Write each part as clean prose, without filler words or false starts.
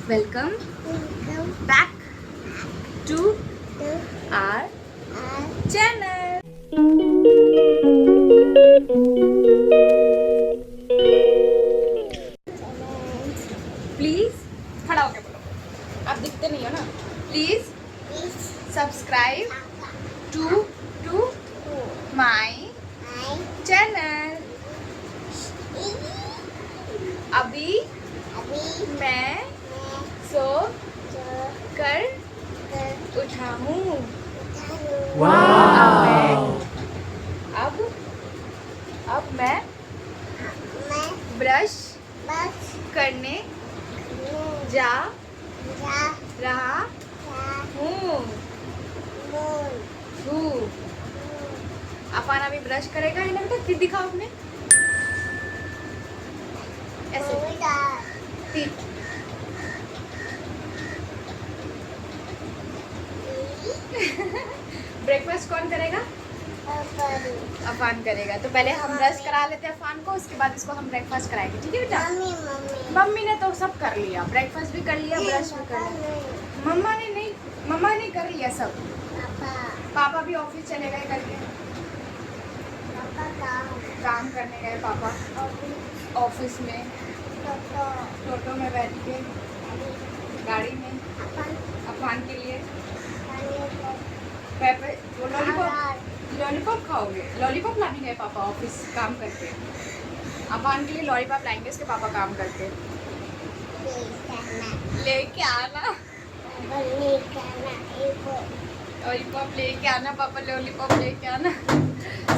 Welcome back to our channel. Please खड़ा होके बोलो, आप दिखते नहीं हो ना. Please subscribe to my channel. अभी मैं सो कर उठा हूँ. अब मैं ब्रश करने जा रहा हूँ. अफान अभी ब्रश करेगा है ना बेटा. फिर दिखाओ अपने ऐसे टीथ. ब्रेकफास्ट कौन करेगा? अफान करेगा. तो पहले हम ब्रश करा लेते हैं अफान को, उसके बाद इसको हम ब्रेकफास्ट कराएंगे. ठीक है बेटा. मम्मी ने तो सब कर लिया, ब्रेकफास्ट भी कर लिया, ब्रश भी कर लिया. मम्मा ने कर लिया सब. पापा भी ऑफिस चले गए करके. काम करने गए पापा ऑफिस में. टोटो में बैठ के गाड़ी में अफान के लिए वो लॉलीपॉप खाओगे. लॉलीपॉप लाने गए पापा ऑफिस काम करके. अफान के लिए लॉलीपॉप लाएंगे उसके पापा काम करके. लेके आना लॉलीपॉप लेके आना पापा. लॉलीपॉप लेके आना.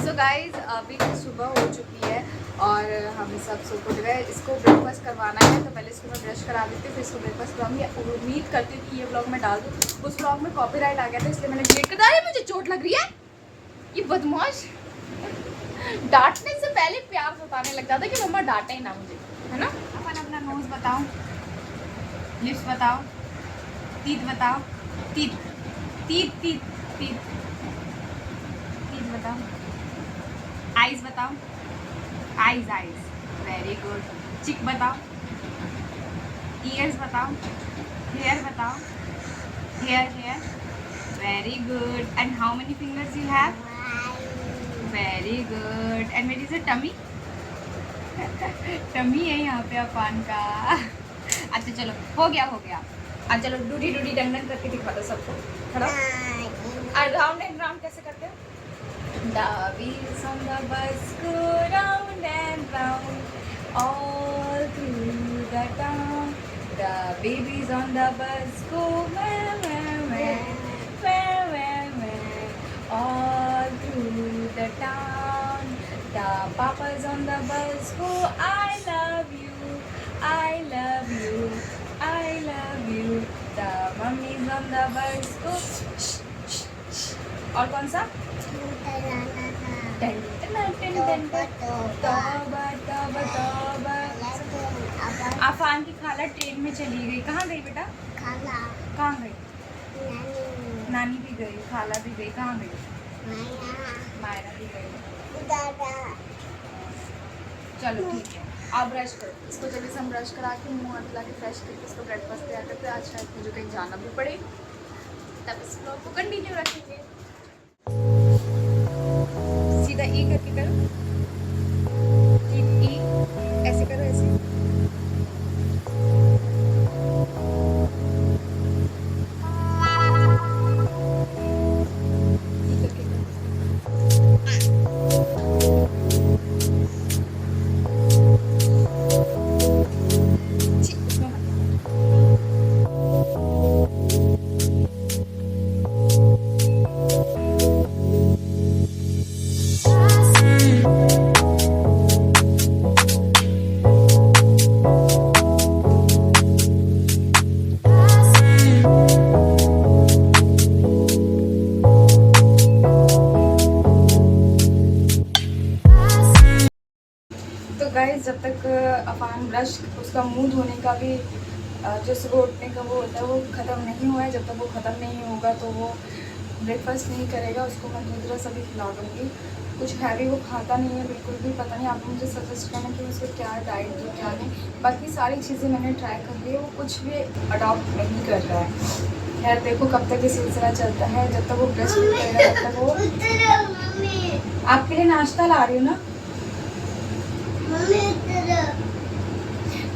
सो गाइज अभी तो सुबह हो चुकी है और हम सब सो उठ गए. इसको ब्रेकफास्ट करवाना है तो पहले इसको मैं ब्रश करा देती हूँ, फिर इसको ब्रेकफास्ट करवाऊंगी. उम्मीद करती हूँ कि ये व्लॉग मैं डाल दूँ. उस व्लॉग में कॉपीराइट आ गया था इसलिए मैंने डिलीट कर दिया. मुझे चोट लग रही है. ये बदमाश डांटने से पहले प्यार बताने लग जाता है कि मम्मा डांटे ना मुझे, है ना. अपन अपना नोज बताओ, लिप्स बताओ, टीथ बताओ. Teeth teeth teeth teeth teeth बताओ. आइज बताओ. Eyes very good. चिक बताओ. ईयर्स बताओ. हेयर बताओ. Hair very good. And how many fingers you have? Very good. And मेरी से टमी टमी है यहाँ पे अफान का. अच्छा चलो हो गया. अब चलो डूडी डंडन करके दिखा दो सबको. खड़ा. और राउंड एंड राउंड कैसे करते हो? The wheels on the bus go round and round all through the town. The babies on the bus go all through the town. The papas on the bus go I love you, I love you, I love you. The mummies on the bus go और कौन सा? अफान की खाला train में चली गई. कहाँ गई बेटा? कहाँ गई? नानी भी गई, खाला भी गई. कहाँ गई? मायरा भी गई. चलो ठीक है. आप ब्रश करो. इसको जल्दी से हम ब्रश करा के मुँह हाथ ला के फ्रेश करके इसको ब्रेकफास्ट तैयार करते हैं. आज शायद मुझे कहीं जाना भी पड़े, तब इस ब्लॉग को कंटिन्यू रखेंगे. सीधा ई करके करो. ई ऐसे करो. ऐसे गाइस जब तक अफान ब्रश उसका मुंह धोने का भी जो सुबह उठने का वो होता है वो ख़त्म नहीं हुआ है. जब तक वो ख़त्म नहीं होगा तो वो ब्रेकफास्ट नहीं करेगा. उसको मैं दूध रस अभी खिला दूँगी कुछ हैवी वो खाता नहीं है बिल्कुल भी। पता नहीं, आप मुझे सजेस्ट करना कि उसको क्या डाइट दूँ क्या नहीं। बाकी सारी चीज़ें मैंने ट्राई कर ली है, वो कुछ भी अडॉप्ट नहीं कर रहा है। खैर देखो कब तक ये सिलसिला चलता है, जब तक वो ब्रश नहीं करेगा तब तक वो। आपके लिए नाश्ता ला रही हूँ ना।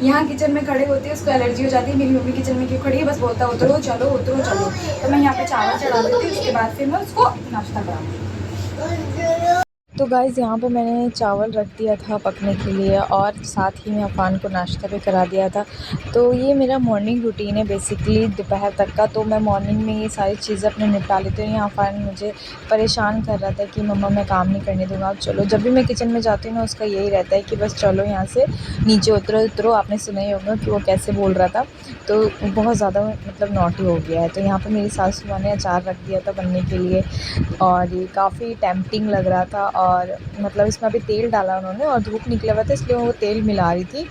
यहाँ किचन में खड़े होते हैं उसको एलर्जी हो जाती है। मेरी मम्मी किचन में क्यों खड़ी है, बस बोलता उतरो चलो उतरो चलो। तो मैं यहाँ पे चावल चढ़ा देती हूँ, उसके बाद फिर मैं उसको नाश्ता कराऊँ। तो गाइज़ यहाँ पे मैंने चावल रख दिया था पकने के लिए और साथ ही में अफ़ान को नाश्ता भी करा दिया था। तो ये मेरा मॉर्निंग रूटीन है बेसिकली दोपहर तक का। तो मैं मॉर्निंग में ये सारी चीज़ें अपने निपटा लेती हूँ। यहाँ अफ़ान मुझे परेशान कर रहा था कि मम्मा मैं काम नहीं करने दूँगा, अब चलो। जब भी मैं किचन में जाती हूँ ना उसका यही रहता है कि बस चलो यहाँ से नीचे उतरो। आपने सुना ही होगा कि वो कैसे बोल रहा था। तो बहुत ज़्यादा मतलब नॉटी हो गया है। तो यहाँ पर मेरी सासू माँ ने अचार रख दिया था बनने के लिए और ये काफ़ी टेम्पटिंग लग रहा था। और मतलब इसमें अभी तेल डाला उन्होंने और धूप निकला हुआ था इसलिए वो तेल मिला रही थी।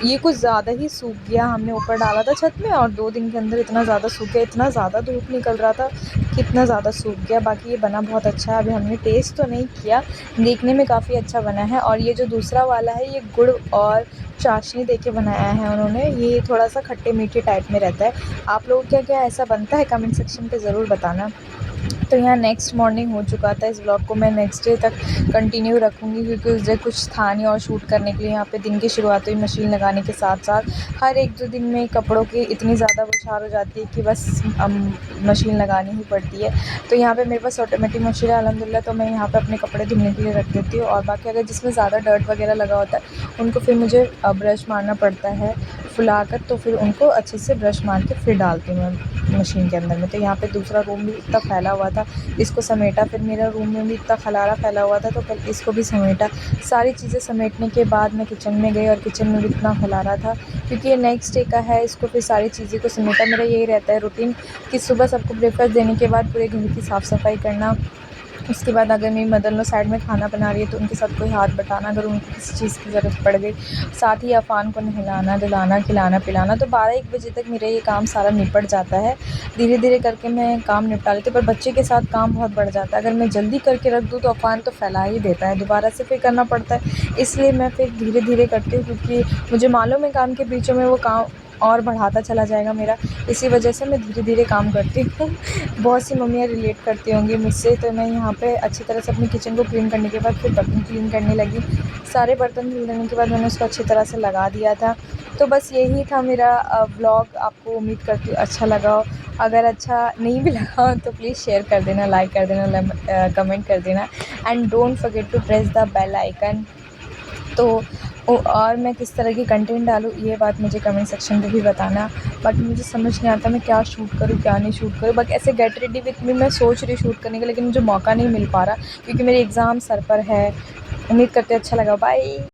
ये कुछ ज़्यादा ही सूख गया, हमने ऊपर डाला था छत में और 2 दिन के अंदर इतना ज़्यादा सूख गया, इतना ज़्यादा धूप निकल रहा था कि इतना ज़्यादा सूख गया। बाकी ये बना बहुत अच्छा है। अभी हमने टेस्ट तो नहीं किया, देखने में काफ़ी अच्छा बना है। और ये जो दूसरा वाला है ये गुड़ और चाशनी देके बनाया है उन्होंने। ये थोड़ा सा खट्टे मीठे टाइप में रहता है। आप लोगों क्या क्या ऐसा बनता है कमेंट सेक्शन पे ज़रूर बताना। तो यहाँ नेक्स्ट मॉर्निंग हो चुका था। इस व्लॉग को मैं नेक्स्ट डे तक कंटिन्यू रखूँगी क्योंकि उस दिन कुछ था नहीं और शूट करने के लिए यहाँ पे दिन की शुरुआत हुई मशीन लगाने के साथ साथ। हर 1-2 दिन में कपड़ों की इतनी ज़्यादा बौछार हो जाती है कि बस मशीन लगानी ही पड़ती है। तो यहाँ पे मेरे पास ऑटोमेटिक मशीन है अल्हम्दुलिल्लाह, तो मैं यहाँ पे अपने कपड़े धुलने के लिए रख देती हूँ। और बाकी अगर जिसमें ज़्यादा डर्ट वगैरह लगा होता है उनको फिर मुझे ब्रश मारना पड़ता है फुलाकर, तो फिर उनको अच्छे से ब्रश मार के फिर डालती हूँ मैं मशीन के अंदर में। तो यहाँ पे दूसरा रूम भी इतना फैला हुआ था, इसको समेटा। फिर मेरा रूम में भी इतना खलारा फैला हुआ था तो फिर इसको भी समेटा। सारी चीज़ें समेटने के बाद मैं किचन में गई और किचन में भी इतना खलारा था क्योंकि ये नेक्स्ट डे का है। इसको फिर सारी चीज़ें को समेटा। मेरा यही रहता है रूटीन कि सुबह सबको ब्रेकफास्ट देने के बाद पूरे घर की साफ़ सफाई करना। उसके बाद अगर मेरी मदर इन लॉ साइड में खाना बना रही है तो उनके साथ कोई हाथ बटाना अगर उनको किसी चीज़ की ज़रूरत पड़ गई। साथ ही अफ़ान को नहलाना धुलाना खिलाना पिलाना। तो 12-1 बजे तक मेरा ये काम सारा निपट जाता है। धीरे धीरे करके मैं काम निपटा लेती हूँ, पर बच्चे के साथ काम बहुत बढ़ जाता है। अगर मैं जल्दी करके रख दूँ तो अफ़ान तो फैला ही देता है, दोबारा से फिर करना पड़ता है। इसलिए मैं फिर धीरे धीरे करती हूँ क्योंकि मुझे मालूम है काम के बीचों में वो काम और बढ़ाता चला जाएगा मेरा। इसी वजह से मैं धीरे धीरे काम करती हूँ। बहुत सी मम्मियाँ रिलेट करती होंगी मुझसे। तो मैं यहाँ पे अच्छी तरह से अपने किचन को क्लीन करने के बाद फिर बर्तन क्लीन करने लगी। सारे बर्तन धुल देने के बाद मैंने उसको अच्छी तरह से लगा दिया था। तो बस यही था मेरा व्लॉग। आपको उम्मीद करती हूँ अच्छा लगा हो। अगर अच्छा नहीं भी लगा हो तो प्लीज़ शेयर कर देना, लाइक कर देना, कमेंट कर देना and don't forget to press the bell icon. तो और मैं किस तरह की कंटेंट डालूँ ये बात मुझे कमेंट सेक्शन पे भी बताना। बाकी मुझे समझ नहीं आता मैं क्या शूट करूँ क्या नहीं शूट करूँ। बाकी ऐसे गेट रेडी विथ मी मैं सोच रही हूँ शूट करने का, लेकिन मुझे मौका नहीं मिल पा रहा क्योंकि मेरे एग्ज़ाम सर पर है। उम्मीद करते अच्छा लगा। बाय।